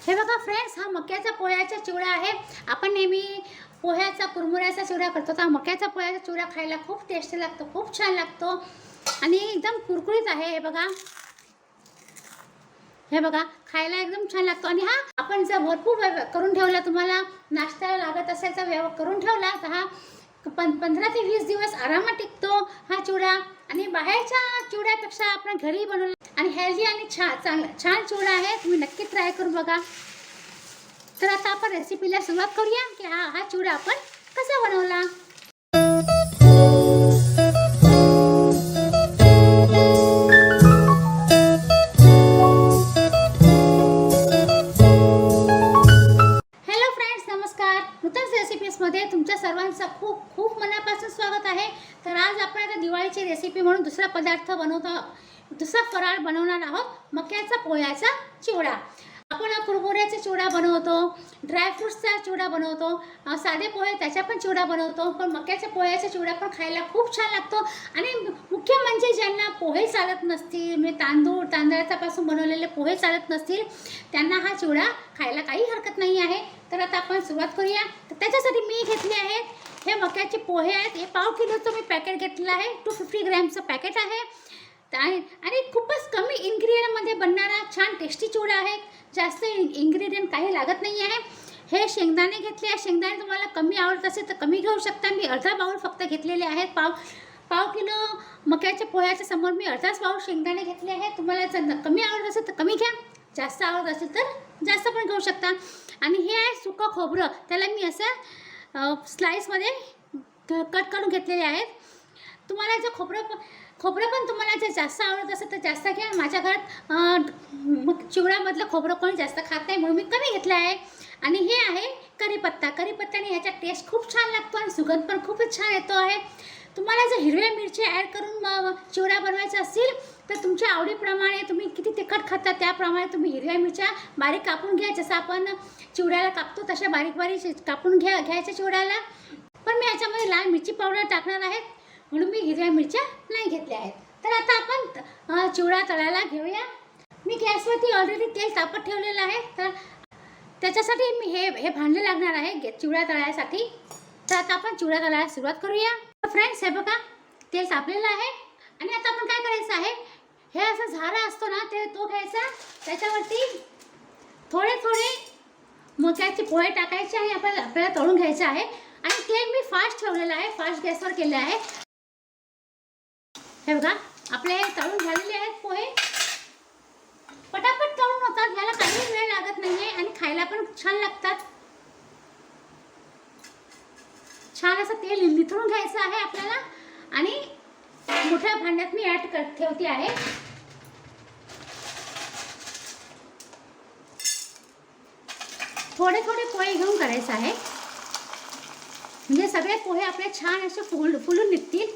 हे बघा फ्रेंड्स, हा मक्याचा पोह्याचा चिवडा आहे। आपण नेहमी पोह्याचा कुरमुऱ्याचा चिवडा करतो, तर मक्याचा पोह्याचा चिवडा खायला खूप टेस्टी लागतो, खूप छान लागतो आणि एकदम कुरकुरीत आहे। हे बघा खायला एकदम छान लागतो। आणि हा आपण जर भरपूर करून ठेवला, तुम्हाला नाश्त्याला लागत असेल तर करून ठेवला तर हा 15 ते 20 दिवस आरामात टिकतो हा चिवडा। आणि बाहेरच्या चिवड्यापेक्षा आपण घरी बनवला आणि हेल्दी आणि छान चिवडा आहे। तुम्ही नक्की ट्राय करून बघा। तर आता आपण रेसिपीला सुरुवात करूया की हा चिवडा आपण कसा बनवला। हॅलो फ्रेंड्स, नमस्कार। नूतन रेसिपीजमध्ये तुमच्या सर्वांचं खूप खूप मनापासून स्वागत आहे। तर आज आपण आता दिवाळीची रेसिपी म्हणून दुसरा फराळ बनवणार आहोत, मक्याचा पोह्याचा चिवडा। आपण कुरमुऱ्याचा चिवडा बनवतो, ड्रायफ्रूट्सचा चिवडा बनवतो, साधे पोहे त्याचा पण चिवडा बनवतो, पण मक्याच्या पोह्याचा चिवडा पण खायला खूप छान लागतो। आणि मुख्य म्हणजे ज्यांना पोहे चालत नसतील, म्हणजे तांदळापासून बनवलेले पोहे चालत नसतील, त्यांना हा चिवडा खायला काही हरकत नाही आहे। तर आता आपण सुरुवात करूया। तर त्याच्यासाठी मी घेतले आहेत हे मक्याचे पोहे आहेत। हे 1/2 किलोचं मी पॅकेट घेतलं आहे, 250 ग्रॅमचं पॅकेट आहे। आणि खूपच कमी इन्ग्रेडियंटमध्ये बनणारा छान टेस्टी चिवडा आहे। जास्त इन्ग्रेडियंट काही लागत नाही आहे। हे शेंगदाणे घेतले आहे। शेंगदाणे तुम्हाला कमी आवडत असेल तर कमी घेऊ शकता। मी अर्धा बाउल फक्त घेतलेले आहेत। पाव किलो मक्याच्या पोह्याच्या समोर मी अर्धाच बाउल शेंगदाणे घेतले आहेत। तुम्हाला जर कमी आवडत असेल तर कमी घ्या, जास्त आवडत असेल तर जास्त पण घेऊ शकता। आणि हे आहे सुकं खोबरं, त्याला मी असं स्लाइसमध्ये कट करून घेतलेले आहेत। तुम्हाला जर खोबरं पण तुम्हाला जर जास्त आवडत असेल तर जास्त घ्या। माझ्या घरात चिवड्यामधलं खोबरं कोणी जास्त खात नाही म्हणून मी कमी घेतलं आहे। आणि हे आहे कढीपत्त्याने ह्याचा टेस्ट खूप छान लागतो आणि सुगंध पण खूपच छान येतो आहे। तुम्हाला जर हिरव्या मिरच्या ॲड करून चिवडा बनवायचा असेल तर तुमच्या आवडीप्रमाणे, तुम्ही किती तिखट खाता त्याप्रमाणे तुम्ही हिरव्या मिरच्या बारीक कापून घ्या। जसं आपण चिवड्याला कापतो तशा बारीक कापून घ्यायच्या चिवड्याला। पण मी याच्यामध्ये लाल मिरची पावडर टाकणार आहे म्हणून मी हिरव्या मिरच्या नाही घेतल्या आहेत। तर आता आपण चिवडा तळायला घेऊया। मी गॅसवरती ऑलरेडी तेल तापत ठेवलेलं आहे, तर त्याच्यासाठी मी हे भांडे लागणार आहे चिवडा तळायसाठी। तर आता आपण चिवडा तळायला सुरुवात करूया। फ्रेंड्स, हे बघा तेल तापलेलं आहे। आणि आता आपण काय करायचं आहे, हे असं झारा असतो ना, तो घ्यायचा, त्याच्यावरती थोडे मक्याचे पोहे टाकायचे आणि आपल्याला तळून घ्यायचं आहे। आणि तेल मी फास्ट ठेवलेलं आहे, फास्ट गॅसवर केलं आहे। हे बघा आपले तळून झालेले आहेत पोहे, पटापट तळून होतात, ह्याला काही वेळ लागत नाहीये आणि खायला पण छान लागतात। छान असं तेल निथळून घ्यायचं आहे आपल्याला। आणि मोठ्या भांड्यात मी ठेवते आहे। थोडे पोहे घेऊन करायचं आहे, म्हणजे सगळे पोहे आपले छान असे फुलून निघतील।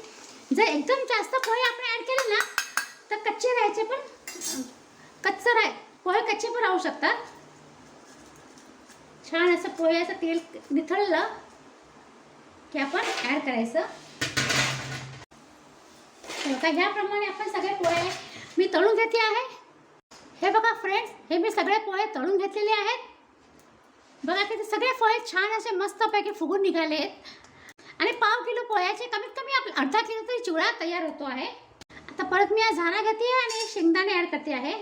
जर एकदम जास्त पोहे आपण ॲड केले ना तर कच्चे राहायचे, पोहे कच्चे पण राहू शकतात। छान असं पोह्याचं तेल निथळलं की आपण ॲड करायचं। बघा ह्याप्रमाणे आपण सगळे पोहे मी तळून घेते आहे। हे बघा फ्रेंड्स, हे मी सगळे पोहे तळून घेतलेले आहेत। बघा की सगळे पोहे छान असे मस्तपैकी फुगून निघाले आहेत। आणि 1/2 किलो पोह्याचे कमीत कमी आपला अर्धा किलो तरी चिवडा तयार होतो आहे। आता परत मी झारा घेते आणि शेंगदाणे ॲड करते आहे।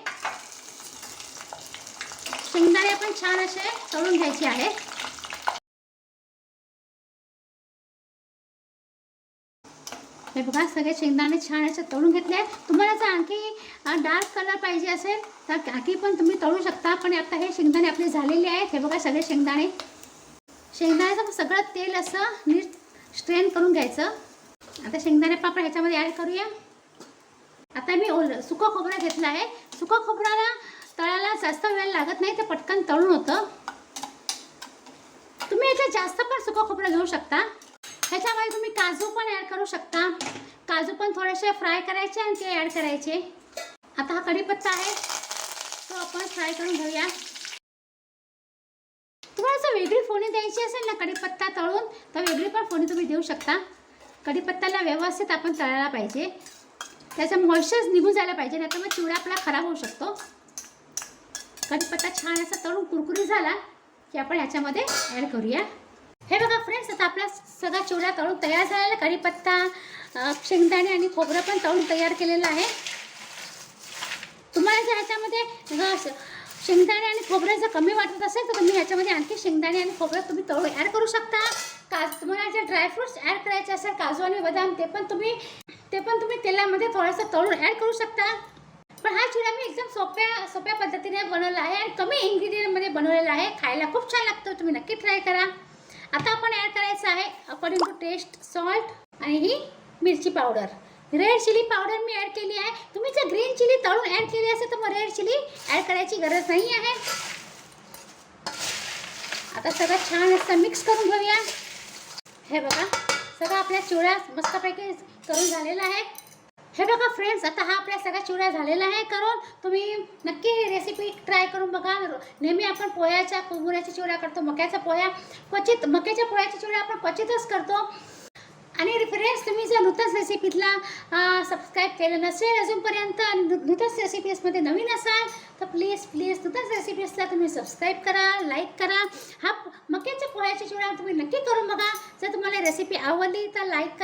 शेंगदाणे आपण छान असे तळून घ्यायचे आहे। हे बघा सगळे शेंगदाणे छान असे तळून घेतले। तुम्हाला जर आणखी डार्क कलर पाहिजे असेल तर आणखी पण तुम्ही तळू शकता, पण आता हे शेंगदाणे आपले झालेले आहेत। हे बघा सगळे शेंगदाण्याचं सगळं तेल असं नीट स्ट्रेन करून घ्यायचं। आता शेंगदाणे आपण ह्याच्यामध्ये ॲड करूया। आता मी सुकं खोबरं घेतलं आहे। सुकं खोबऱ्याला तळायला जास्त वेळ लागत नाही, ते पटकन तळून होतं। तुम्ही याच्यात जास्त पण सुकं खोबरं घेऊ शकता। ह्याच्यामध्ये तुम्ही काजू पण ॲड करू शकता। काजू पण थोडेसे फ्राय करायचे आणि ते ॲड करायचे। आता हा कढीपत्ता आहे, तो आपण फ्राय करून घेऊया। तुम्हाला जर वेगळी फोडणी द्यायची असेल ना कढीपत्ता तळून, तर वेगळी पण फोडणी तुम्ही देऊ शकता। कढीपत्त्याला व्यवस्थित आपण तळायला पाहिजे, त्याचा मॉइश्चर निघून जायला पाहिजे, नाही तर मग चिवडा आपला खराब होऊ शकतो। कढीपत्ता छान असा तळून कुरकुरी झाला की आपण ह्याच्यामध्ये ॲड करूया. हे बघा फ्रेंड्स, आता आपला सगळा चिवडा तळून तयार झालेला. कढीपत्ता, शेंगदाणे आणि खोबरं पण तळून तयार केलेलं आहे. तुम्हाला जर ह्याच्यामध्ये शेंगदाणे आणि खोबरं जर कमी वाटत असेल तर तुम्ही ह्याच्यामध्ये आणखी शेंगदाणे आणि खोबरं तुम्ही तळून ॲड करू शकता. तुम्हाला जर ड्रायफ्रूट्स ॲड करायचे असेल, काजू आणि बदाम, ते पण तुम्ही तेलामध्ये थोडंसं तळून ॲड करू शकता. पण हा चिवडा मी एकदम सोप्या पद्धतीने बनवला आहे आणि कमी इन्ग्रेडियंटमध्ये बनवलेला आहे. खायला खूप छान लागतो. तुम्ही नक्की ट्राय करा. आता आपण ॲड करायचं आहे अकॉर्डिंग टू टेस्ट सॉल्ट आणि ही मिरची पावडर. रेड चिली पावडर मी ॲड केली आहे. तुम्ही जर ग्रीन चिली तळून ॲड केली असेल तर मग रेड चिली ॲड करायची गरज नाही आहे. आता सगळं छान असं मिक्स करून घेऊया. हे बघा, सगळं आपल्या चिवडा मस्तपैकी करून झालेला आहे. हे बघा फ्रेंड्स, आता हा आपला सगळा चिवडा झालेला आहे करून. तुम्ही नक्की ही रेसिपी ट्राय करून बघा. नेहमी आपण पोह्याचा कुरमुऱ्याचा चिवडा करतो, मक्याच्या पोह्याचा चिवडा आपण क्वचितच करतो. आणि फ्रेंड्स, तुम्ही जर नूतन रेसिपीला सबस्क्राईब केलं नसेल अजूनपर्यंत, नूतन रेसिपीजमध्ये नवीन असाल तर प्लीज नूतन रेसिपीजला तुम्ही सबस्क्राईब करा, लाईक करा. हा मक्याच्या पोह्याचा चिवडा तुम्ही नक्की करून बघा. जर तुम्हाला रेसिपी आवडली तर लाईक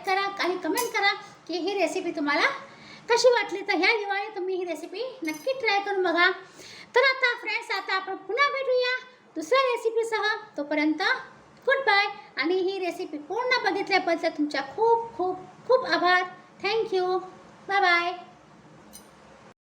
करा आणि कमेंट करा की ही रेसिपी तुम्हाला कशी वाटली. तर ह्या दिवाळी तुम्ही ही रेसिपी नक्की ट्राय करून बघा. तर आता फ्रेंड्स, आता आपण पुन्हा भेटूया दुसऱ्या रेसिपीसह. तोपर्यंत गुड बाय. आणि ही रेसिपी पूर्ण बघितल्याबद्दल तुमच्या खूप खूप खूप आभार. थँक्यू. Bye bye.